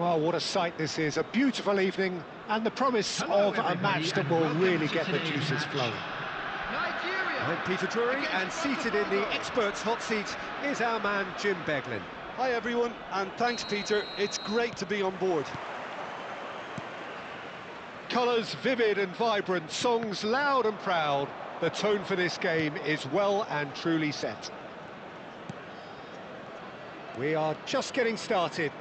Well, what a sight this is. A beautiful evening and the promise of a match that will really get the juices flowing. I'm Peter Drury, and seated in the experts' hot seat is our man Jim Beglin. Hi everyone, and thanks Peter, it's great to be on board. Colours vivid and vibrant, songs loud and proud. The tone for this game is well and truly set. We are just getting started.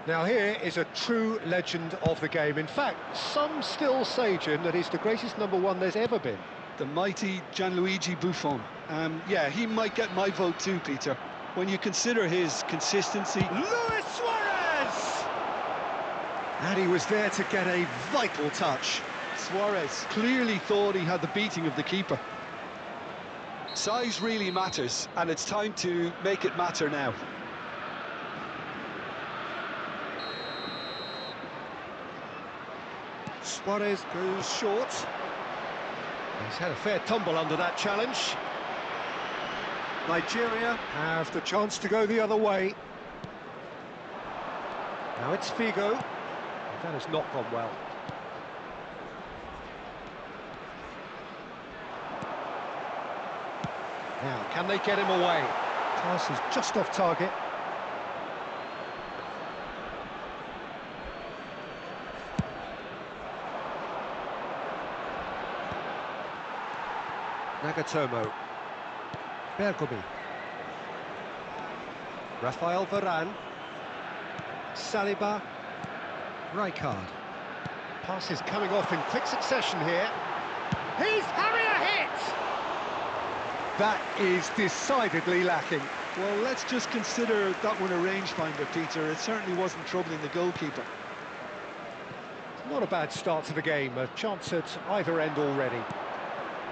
Now here is a true legend of the game. In fact, some still say, Jim, that he's the greatest number one there's ever been. The mighty Gianluigi Buffon. Yeah, he might get my vote too, Peter. When you consider his consistency... Luis Suarez! And he was there to get a vital touch. Suarez clearly thought he had the beating of the keeper. Size really matters, and it's time to make it matter now. Suarez goes short. He's had a fair tumble under that challenge. Nigeria have the chance to go the other way. Now it's Figo. That has not gone well. Now, can they get him away? Pass is just off target. Nagatomo. Bergomi. Rafael Varane. Saliba. Rijkaard. Pass is coming off in quick succession here. He's having a hit! That is decidedly lacking. Well, let's just consider that one a rangefinder, Peter. It certainly wasn't troubling the goalkeeper. Not a bad start to the game, a chance at either end already.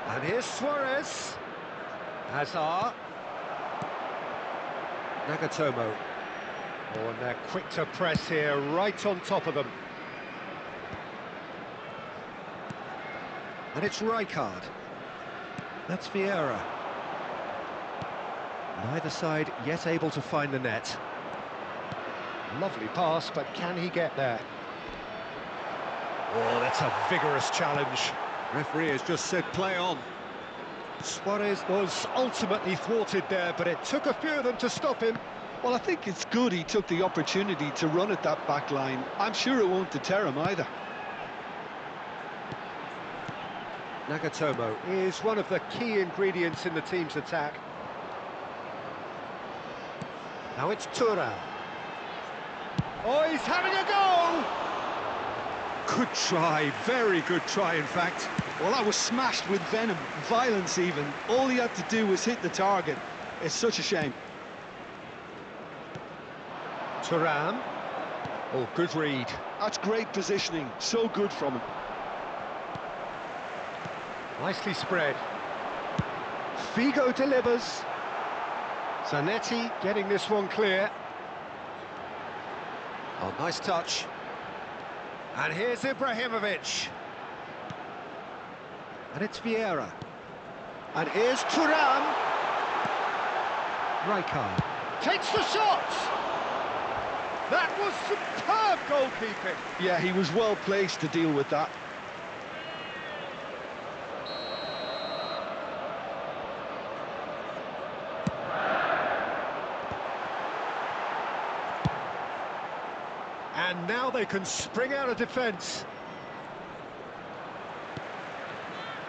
And here's Suarez. Hazard. Nagatomo. Oh, and they're quick to press here, right on top of them. And it's Rijkaard. That's Vieira. Neither side yet able to find the net. Lovely pass, but can he get there? Oh, that's a vigorous challenge. Referee has just said play on. Suarez was ultimately thwarted there, but it took a few of them to stop him. Well, I think it's good he took the opportunity to run at that back line. I'm sure it won't deter him either. Nagatomo is one of the key ingredients in the team's attack. Now it's Thuram. Oh, he's having a go! Good try, very good try, in fact. Well, that was smashed with venom, violence even. All he had to do was hit the target. It's such a shame. Thuram. Oh, good read. That's great positioning, so good from him. Nicely spread. Figo delivers. Zanetti getting this one clear. Oh, nice touch. And here's Ibrahimovic. And it's Vieira. And here's Thuram. Rijkaard takes the shot. That was superb goalkeeping. Yeah, he was well placed to deal with that. And now they can spring out of defence.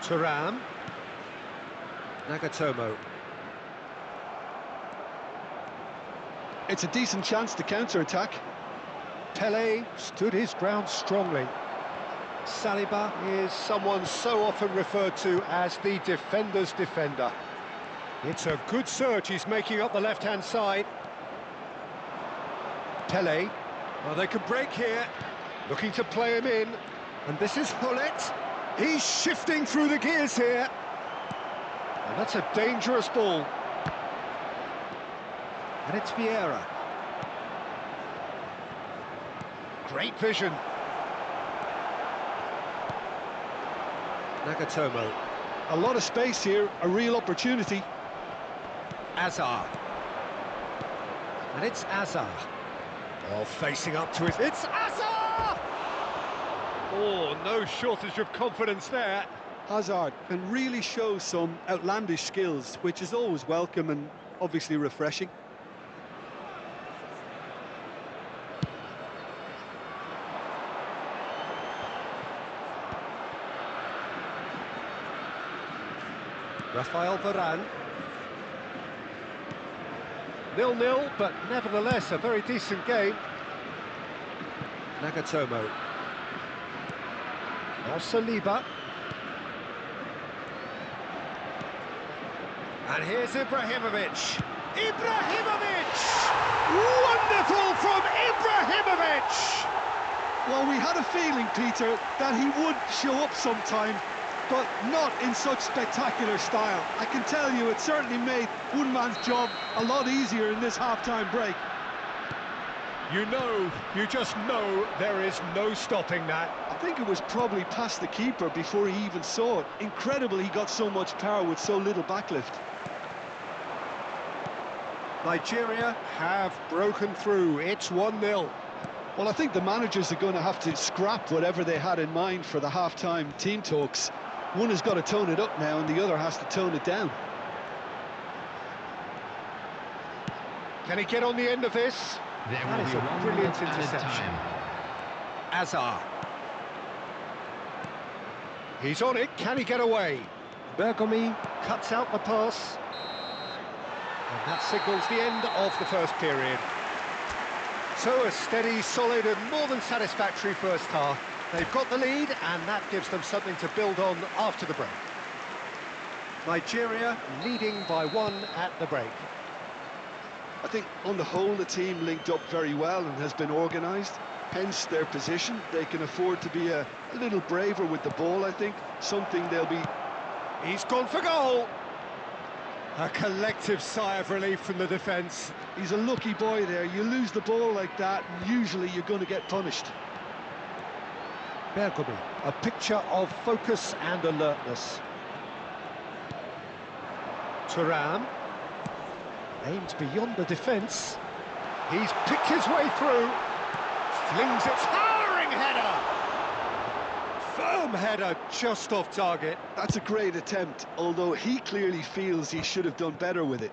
Thuram. Nagatomo. It's a decent chance to counter-attack. Pele stood his ground strongly. Saliba is someone so often referred to as the defender's defender. It's a good surge he's making up the left-hand side. Pele. Well, they could break here, looking to play him in. And this is Hullet. He's shifting through the gears here. And that's a dangerous ball. And it's Vieira. Great vision. Nagatomo. A lot of space here, a real opportunity. Hazard. And it's Hazard. Oh, facing up to it. It's Hazard! Oh, no shortage of confidence there. Hazard can really show some outlandish skills, which is always welcome and obviously refreshing. Rafael Varane. 0-0, but nevertheless a very decent game. Nagatomo. Now Saliba. And here's Ibrahimovic. Ibrahimovic! Wonderful from Ibrahimovic! Well, we had a feeling, Peter, that he would show up sometime, but not in such spectacular style. I can tell you it certainly made one man's job a lot easier in this half-time break. You just know there is no stopping that. I think it was probably past the keeper before he even saw it. Incredible he got so much power with so little backlift. Nigeria have broken through. It's 1-0. Well, I think the managers are going to have to scrap whatever they had in mind for the half-time team talks. One has got to tone it up now and the other has to tone it down. Can he get on the end of this? That is a brilliant interception. Hazard. He's on it. Can he get away? Bergomi cuts out the pass. And that signals the end of the first period. So a steady, solid and more than satisfactory first half. They've got the lead and that gives them something to build on after the break. Nigeria leading by 1 at the break. I think on the whole the team linked up very well and has been organised, hence their position. They can afford to be a little braver with the ball, I think, something they'll be... He's gone for goal! A collective sigh of relief from the defence. He's a lucky boy there. You lose the ball like that and usually you're going to get punished. Bergomi, a picture of focus and alertness. Thuram. Aims beyond the defence. He's picked his way through. Flings it. Towering header! Firm header just off target. That's a great attempt, although he clearly feels he should have done better with it.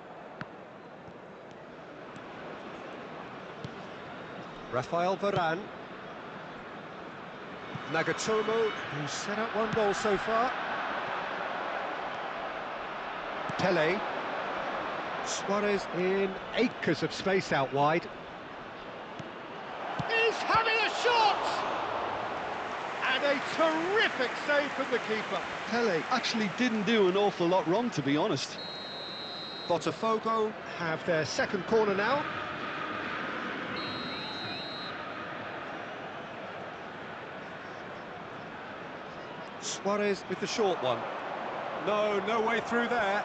Rafael Varane. Nagatomo, who's set up 1 goal so far. Pele. Suarez in acres of space out wide. He's having a shot! And a terrific save from the keeper. Pele actually didn't do an awful lot wrong, to be honest. Botafogo have their second corner now. Suarez with the short one. No way through there.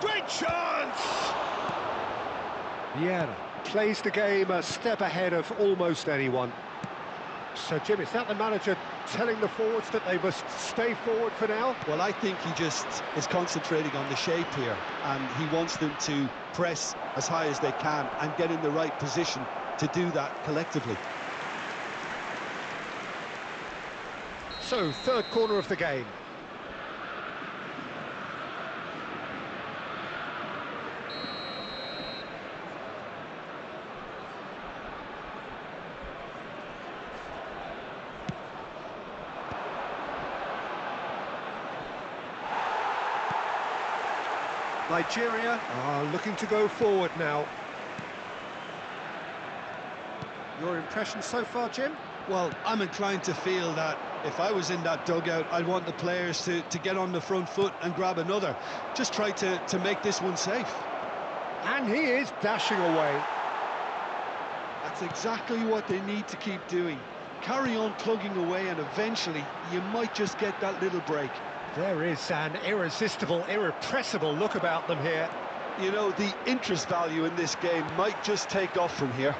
Great chance! Vieira plays the game a step ahead of almost anyone. So, Jim, is that the manager telling the forwards that they must stay forward for now? Well, I think he just is concentrating on the shape here, and he wants them to press as high as they can and get in the right position to do that collectively. So, third corner of the game. Nigeria are looking to go forward now. Your impression so far, Jim? Well, I'm inclined to feel that if I was in that dugout, I'd want the players to get on the front foot and grab another. Just try to make this one safe. And he is dashing away. That's exactly what they need to keep doing. Carry on plugging away and eventually you might just get that little break. There is an irresistible, irrepressible look about them here. You know, the interest value in this game might just take off from here.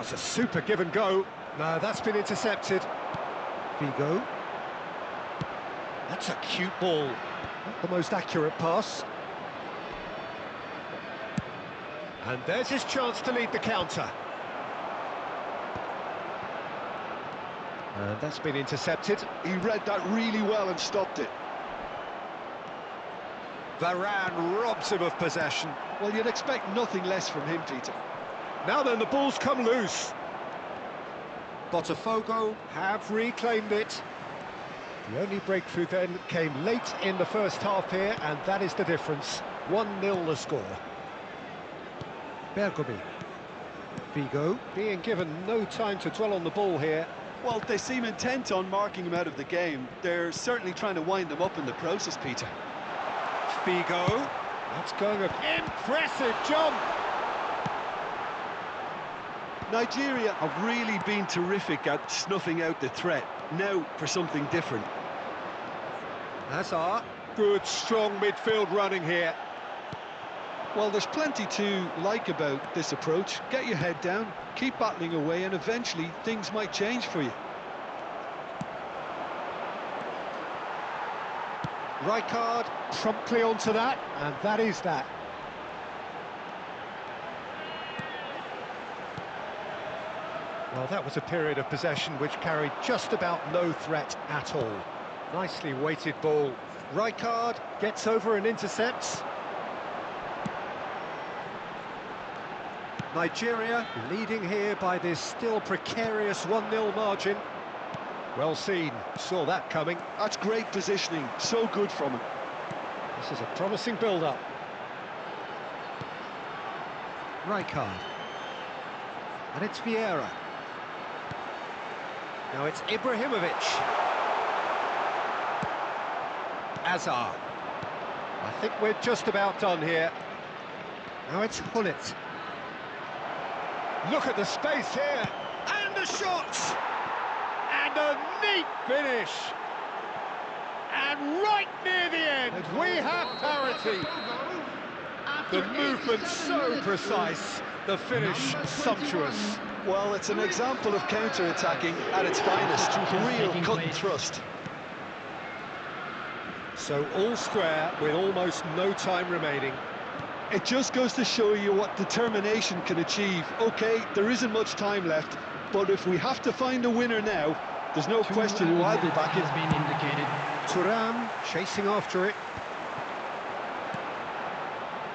That's a super give and go. No, that's been intercepted. Figo. That's a cute ball. Not the most accurate pass. And there's his chance to lead the counter. And that's been intercepted. He read that really well and stopped it. Varane robs him of possession. Well, you'd expect nothing less from him, Peter. Now then, the ball's come loose. Botafogo have reclaimed it. The only breakthrough then came late in the first half here, and that is the difference. 1-0 the score. Bergomi. Figo being given no time to dwell on the ball here. Well, they seem intent on marking him out of the game. They're certainly trying to wind them up in the process, Peter. Figo. That's going an impressive jump. Nigeria have really been terrific at snuffing out the threat. Now for something different. Hazard. Good, strong midfield running here. Well, there's plenty to like about this approach. Get your head down, keep battling away, and eventually things might change for you. Rijkaard promptly onto that, and that is that. Well, that was a period of possession which carried just about no threat at all. Nicely weighted ball. Rijkaard gets over and intercepts. Nigeria leading here by this still precarious 1-0 margin. Well seen, saw that coming. That's great positioning, so good from him. This is a promising build-up. Rijkaard. And it's Vieira. Now it's Ibrahimovic. Hazard. I think we're just about done here. Now it's Hullet. Look at the space here. And the shots! And a neat finish. And right near the end, we have parity. The movement so precise, the finish sumptuous. Well, it's an example of counter-attacking at its finest. Real cut and thrust. So all square with almost no time remaining. It just goes to show you what determination can achieve. OK, there isn't much time left, but if we have to find a winner now, there's no question who I'll be backing. Thuram chasing after it.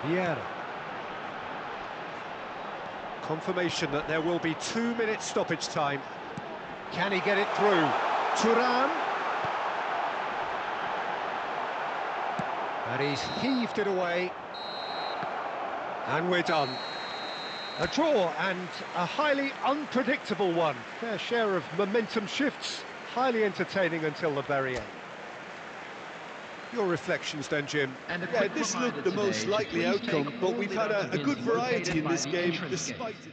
Vieira. Confirmation that there will be 2 minutes stoppage time. Can he get it through? Thuram. And he's heaved it away. And we're done. A draw, and a highly unpredictable one. Fair share of momentum shifts, highly entertaining until the very end. Your reflections then, Jim? Yeah, this looked the most likely outcome, but we've had a good variety in this game, despite it.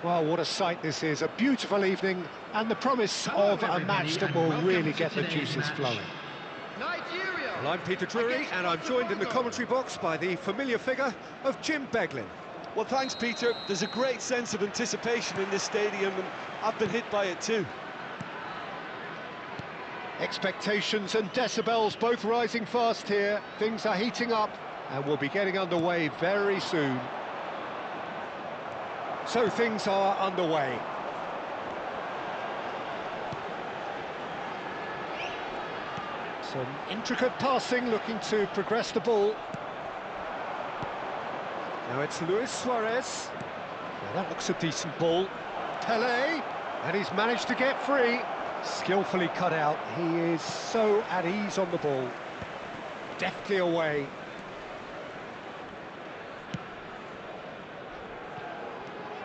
Well, what a sight this is. A beautiful evening and the promise of a match that will really get the juices flowing. Nigeria. Well, I'm Peter Drury and I'm joined in the commentary box by the familiar figure of Jim Beglin. Well, thanks, Peter. There's a great sense of anticipation in this stadium, and I've been hit by it too. Expectations and decibels both rising fast here. Things are heating up and we'll be getting underway very soon. So things are underway. Some intricate passing, looking to progress the ball. Now it's Luis Suarez. Now that looks a decent ball. Pelé, and he's managed to get free. Skillfully cut out. He is so at ease on the ball. Deftly away.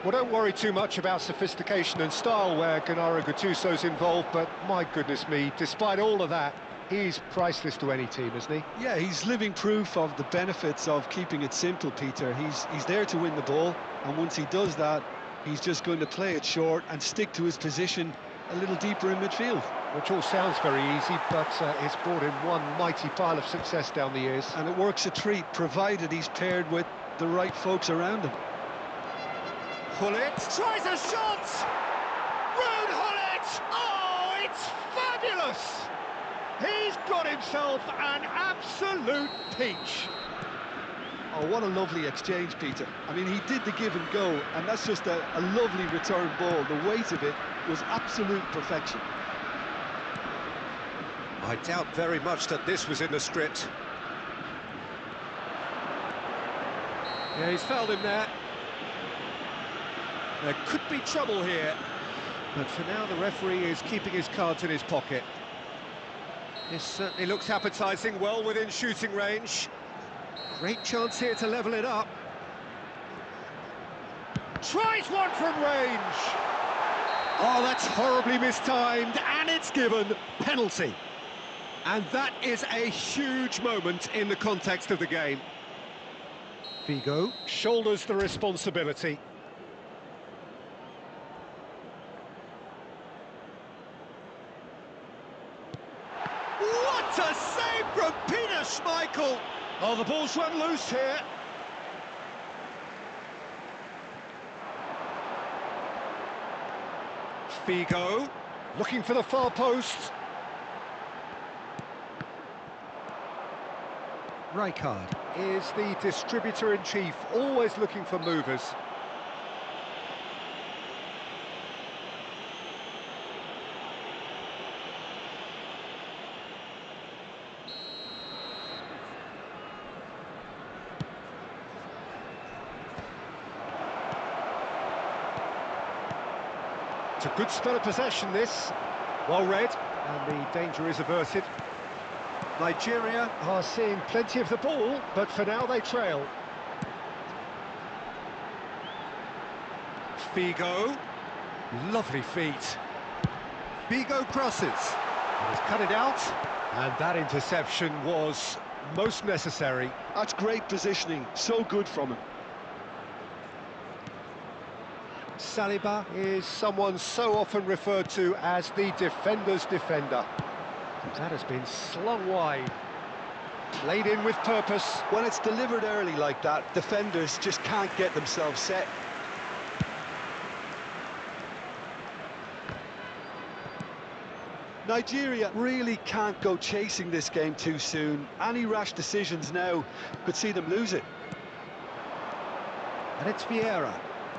Well, don't worry too much about sophistication and style where Gennaro Gattuso's involved, but my goodness me, despite all of that, he's priceless to any team, isn't he? Yeah, he's living proof of the benefits of keeping it simple, Peter. He's there to win the ball, and once he does that, he's just going to play it short and stick to his position a little deeper in midfield. Which all sounds very easy, but it's brought him one mighty pile of success down the years. And it works a treat, provided he's paired with the right folks around him. Gullit tries a shot! Ruud Gullit! Oh, it's fabulous! He's got himself an absolute peach. Oh, what a lovely exchange, Peter. I mean, he did the give and go, and that's just a lovely return ball. The weight of it was absolute perfection. I doubt very much that this was in the script. Yeah, he's fouled him there. There could be trouble here, but for now the referee is keeping his cards in his pocket. This certainly looks appetising, well within shooting range. Great chance here to level it up. Tries one from range. Oh, that's horribly mistimed, and it's given penalty. And that is a huge moment in the context of the game. Figo shoulders the responsibility. What a save from Peter Schmeichel! Oh, the ball's run loose here. Figo, looking for the far post. Rijkaard is the distributor-in-chief, always looking for movers. It's a good spell of possession, this. Well read, and the danger is averted. Nigeria are seeing plenty of the ball, but for now they trail. Figo, lovely feet. Figo crosses, and has cut it out, and that interception was most necessary. That's great positioning, so good from him. Saliba is someone so often referred to as the defender's defender. That has been slung wide, played in with purpose. When it's delivered early like that, defenders just can't get themselves set. Nigeria really can't go chasing this game too soon. Any rash decisions now could see them lose it. And it's Vieira.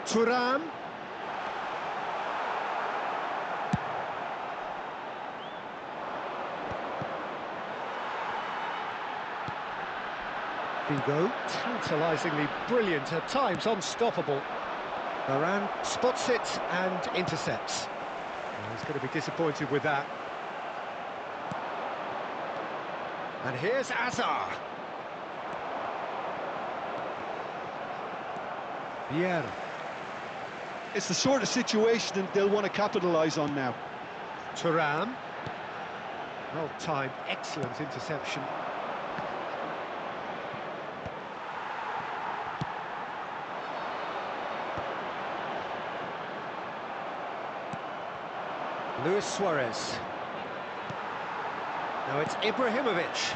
Thuram. Figo, tantalisingly brilliant, at times unstoppable. Varane spots it and intercepts. Well, he's going to be disappointed with that. And here's Azar. Vieira. It's the sort of situation they'll want to capitalise on now. Thuram. Well timed, excellent interception. Luis Suarez. Now it's Ibrahimovic.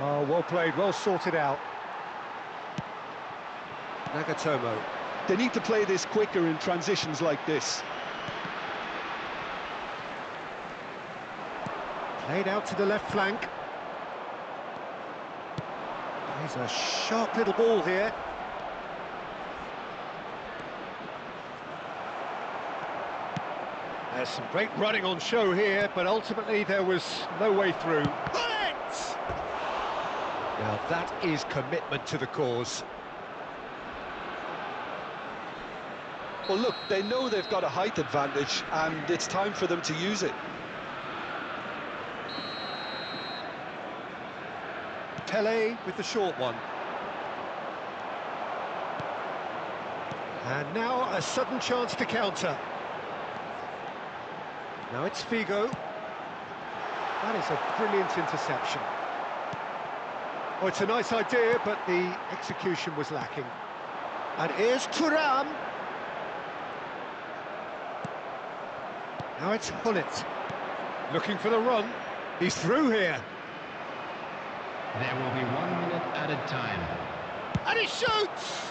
Oh, well played, well sorted out. Nagatomo. They need to play this quicker in transitions like this. Played out to the left flank. He's a sharp little ball here. There's some great running on show here, but ultimately there was no way through. Bullet! Now that is commitment to the cause. Well, look, they know they've got a height advantage, and it's time for them to use it. Pele with the short one. And now a sudden chance to counter. Now it's Figo. That is a brilliant interception. Oh, it's a nice idea, but the execution was lacking. And here's Thuram. Now it's Hullet. Looking for the run. He's through here. There will be 1 minute added time. And he shoots!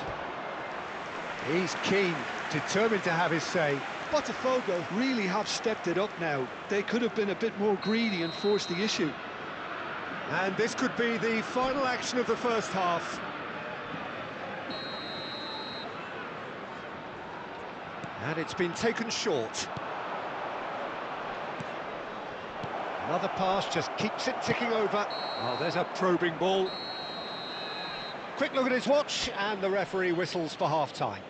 He's keen, determined to have his say. Botafogo really have stepped it up now. They could have been a bit more greedy and forced the issue. And this could be the final action of the first half. And it's been taken short. Another pass just keeps it ticking over. Oh, there's a probing ball. Quick look at his watch, and the referee whistles for half-time.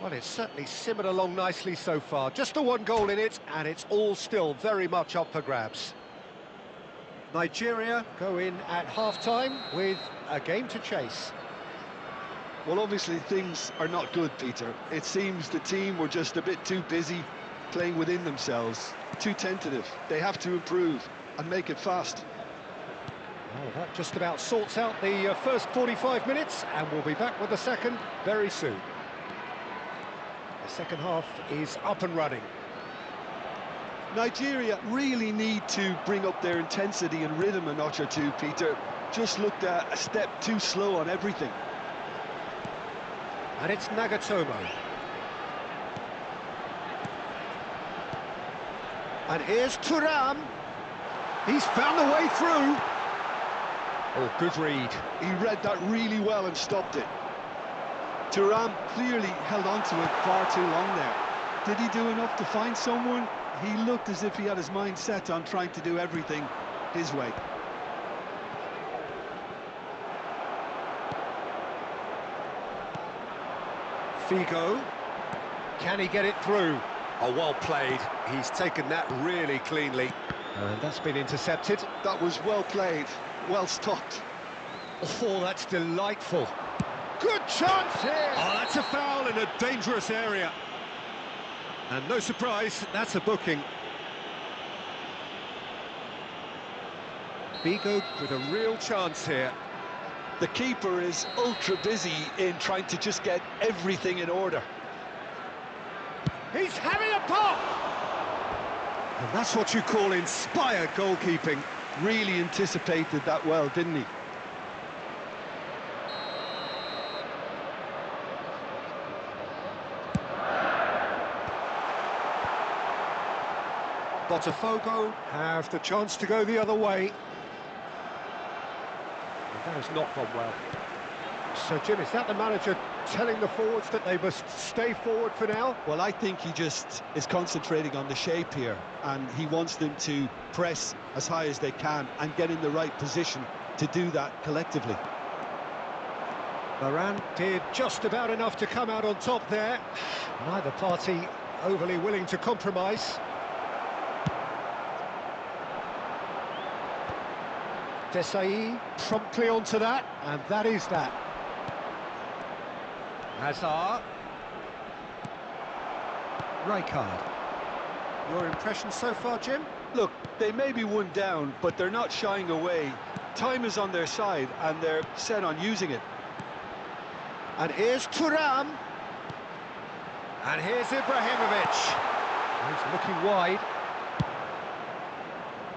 Well, it's certainly simmered along nicely so far. Just the one goal in it, and it's all still very much up for grabs. Nigeria go in at half-time with a game to chase. Well, obviously things are not good, Peter. It seems the team were just a bit too busy playing within themselves, too tentative. They have to improve and make it fast. Well, that just about sorts out the first 45 minutes, and we'll be back with the second very soon. The second half is up and running. Nigeria really need to bring up their intensity and rhythm a notch or two, Peter. Just looked a step too slow on everything. And it's Nagatomo. And here's Thuram. He's found a way through. Oh, good read. He read that really well and stopped it. Thuram clearly held on to it far too long there. Did he do enough to find someone? He looked as if he had his mind set on trying to do everything his way. Figo. Can he get it through? Oh, well played. He's taken that really cleanly. And that's been intercepted. That was well played, well stopped. Oh, that's delightful. Good chance here! Oh, that's a foul in a dangerous area. And no surprise, that's a booking. Figo with a real chance here. The keeper is ultra busy in trying to just get everything in order. He's having a pop! And that's what you call inspired goalkeeping. Really anticipated that well, didn't he? Botafogo have the chance to go the other way. That has not gone well. So, Jim, is that the manager telling the forwards that they must stay forward for now? Well, I think he just is concentrating on the shape here, and he wants them to press as high as they can and get in the right position to do that collectively. Varane did just about enough to come out on top there. Neither party overly willing to compromise. Desai promptly onto that, and that is that. Hazard. Rijkaard. Your impression so far, Jim? Look, they may be one down, but they're not shying away. Time is on their side, and they're set on using it. And here's Thuram. And here's Ibrahimovic. He's looking wide.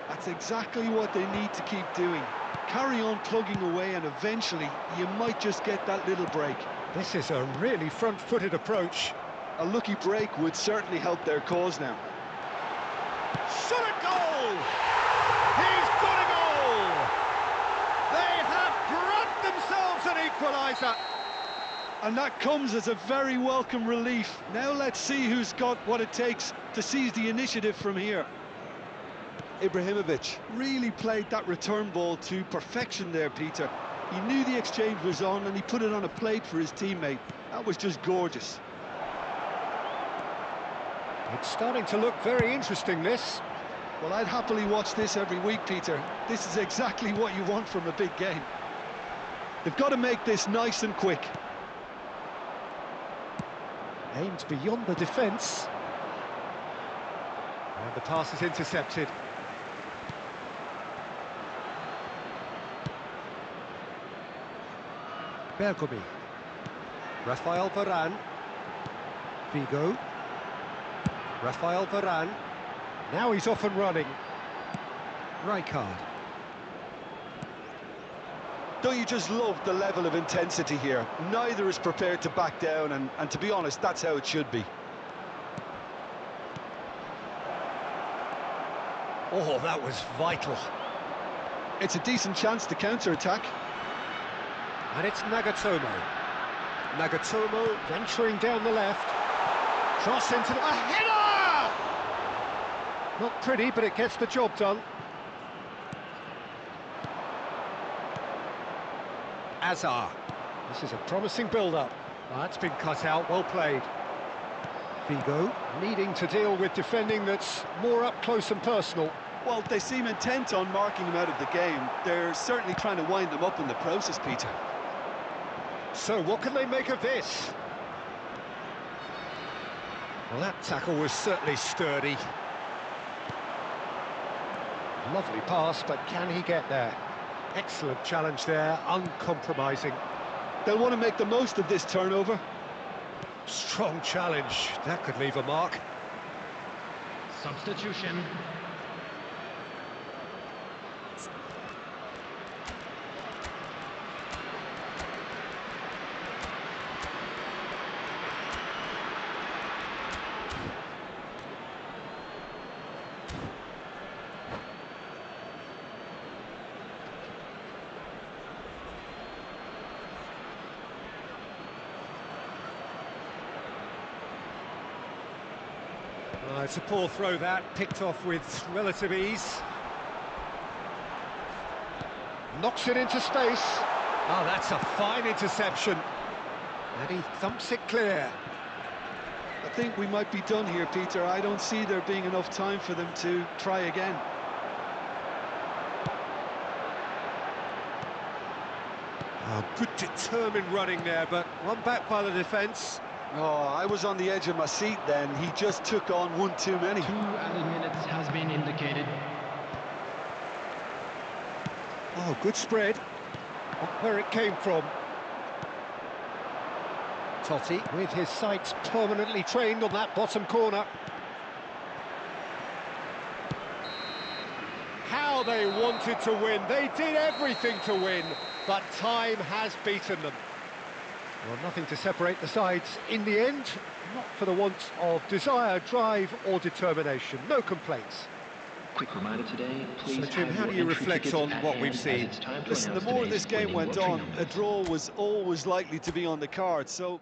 That's exactly what they need to keep doing. Carry on plugging away, and eventually you might just get that little break. This is a really front-footed approach. A lucky break would certainly help their cause now. Shot a goal! He's got a goal! They have grabbed themselves an equaliser. And that comes as a very welcome relief. Now let's see who's got what it takes to seize the initiative from here. Ibrahimovic really played that return ball to perfection there, Peter. He knew the exchange was on and he put it on a plate for his teammate. That was just gorgeous. It's starting to look very interesting, this. Well, I'd happily watch this every week, Peter. This is exactly what you want from a big game. They've got to make this nice and quick. Aimed beyond the defence. And the pass is intercepted. Bergomi. Rafael Varane. Figo. Rafael Varane. Now he's off and running. Rijkaard. Don't you just love the level of intensity here? Neither is prepared to back down, and to be honest, that's how it should be. Oh, that was vital. It's a decent chance to counter-attack. And it's Nagatomo. Nagatomo venturing down the left. Cross into the... A header! Not pretty, but it gets the job done. Azar. This is a promising build-up. That's been cut out, well played. Figo needing to deal with defending that's more up close and personal. Well, they seem intent on marking him out of the game. They're certainly trying to wind them up in the process, Peter. So what can they make of this? Well, that tackle was certainly sturdy. Lovely pass, but can he get there? Excellent challenge there, uncompromising. They'll want to make the most of this turnover. Strong challenge, that could leave a mark. Substitution. It's a poor throw that, picked off with relative ease. Knocks it into space. Oh, that's a fine interception. And he thumps it clear. I think we might be done here, Peter. I don't see there being enough time for them to try again. Oh, good determined running there, but one back by the defence. Oh, I was on the edge of my seat then. He just took on one too many. 2 added minutes has been indicated. Oh, good spread. Not where it came from. Totti with his sights permanently trained on that bottom corner. How they wanted to win. They did everything to win, but time has beaten them. Well, nothing to separate the sides in the end, not for the want of desire, drive or determination. No complaints. Quick reminder today, please. So, Jim, how do you reflect on what we've seen? Listen, the more this game went on, a draw was always likely to be on the card, so...